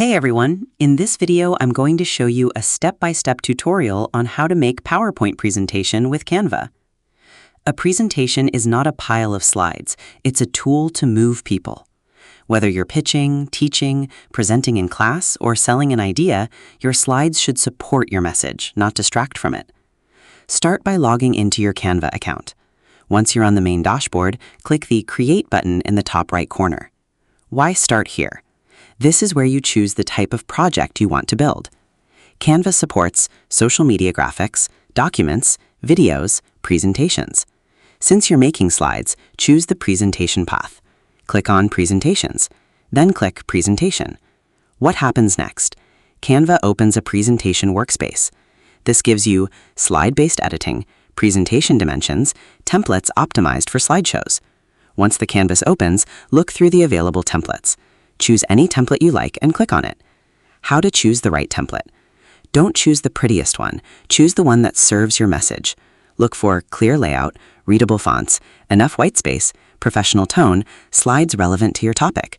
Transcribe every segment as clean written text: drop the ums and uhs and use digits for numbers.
Hey everyone! In this video, I'm going to show you a step-by-step tutorial on how to make PowerPoint presentation with Canva. A presentation is not a pile of slides, it's a tool to move people. Whether you're pitching, teaching, presenting in class, or selling an idea, your slides should support your message, not distract from it. Start by logging into your Canva account. Once you're on the main dashboard, click the Create button in the top right corner. Why start here? This is where you choose the type of project you want to build. Canva supports social media graphics, documents, videos, presentations. Since you're making slides, choose the presentation path. Click on Presentations, then click Presentation. What happens next? Canva opens a presentation workspace. This gives you slide-based editing, presentation dimensions, templates optimized for slideshows. Once the canvas opens, look through the available templates. Choose any template you like and click on it. How to choose the right template. Don't choose the prettiest one. Choose the one that serves your message. Look for clear layout, readable fonts, enough white space, professional tone, slides relevant to your topic.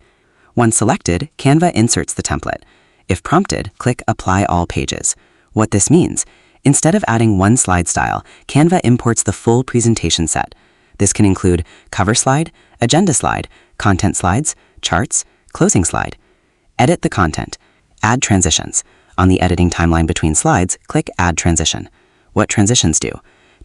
Once selected, Canva inserts the template. If prompted, click Apply All Pages. What this means, instead of adding one slide style, Canva imports the full presentation set. This can include cover slide, agenda slide, content slides, charts, closing slide. Edit the content. Add transitions. On the editing timeline between slides, click Add Transition. What transitions do?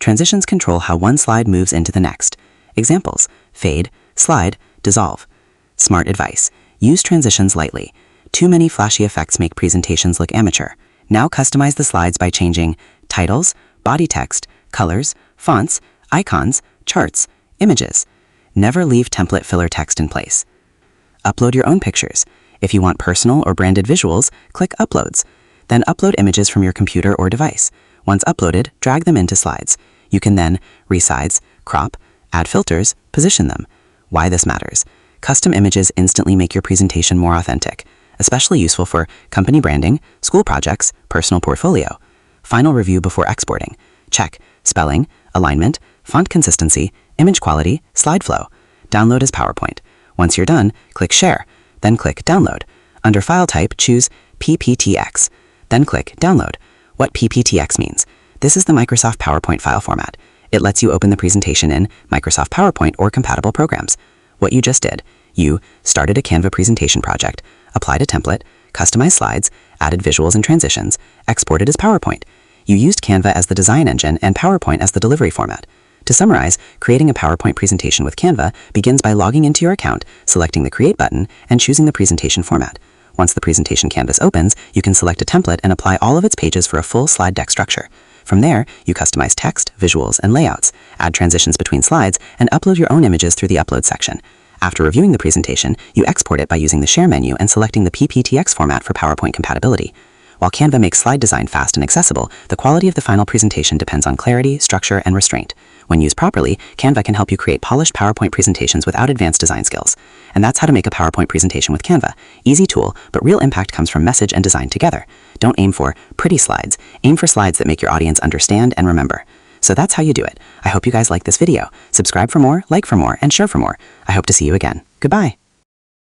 Transitions control how one slide moves into the next. Examples: fade, slide, dissolve. Smart advice. Use transitions lightly. Too many flashy effects make presentations look amateur. Now customize the slides by changing titles, body text, colors, fonts, icons, charts, images. Never leave template filler text in place. Upload your own pictures. If you want personal or branded visuals, click Uploads. Then upload images from your computer or device. Once uploaded, drag them into slides. You can then resize, crop, add filters, position them. Why this matters. Custom images instantly make your presentation more authentic, especially useful for company branding, school projects, personal portfolio. Final review before exporting. Check spelling, alignment, font consistency, image quality, slide flow. Download as PowerPoint. Once you're done, click Share, then click Download. Under File Type, choose PPTX, then click Download. What PPTX means? This is the Microsoft PowerPoint file format. It lets you open the presentation in Microsoft PowerPoint or compatible programs. What you just did, you started a Canva presentation project, applied a template, customized slides, added visuals and transitions, exported as PowerPoint. You used Canva as the design engine and PowerPoint as the delivery format. To summarize, creating a PowerPoint presentation with Canva begins by logging into your account, selecting the Create button, and choosing the presentation format. Once the presentation canvas opens, you can select a template and apply all of its pages for a full slide deck structure. From there, you customize text, visuals, and layouts, add transitions between slides, and upload your own images through the Upload section. After reviewing the presentation, you export it by using the Share menu and selecting the PPTX format for PowerPoint compatibility. While Canva makes slide design fast and accessible, the quality of the final presentation depends on clarity, structure, and restraint. When used properly, Canva can help you create polished PowerPoint presentations without advanced design skills. And that's how to make a PowerPoint presentation with Canva. Easy tool, but real impact comes from message and design together. Don't aim for pretty slides. Aim for slides that make your audience understand and remember. So that's how you do it. I hope you guys like this video. Subscribe for more, like for more, and share for more. I hope to see you again. Goodbye.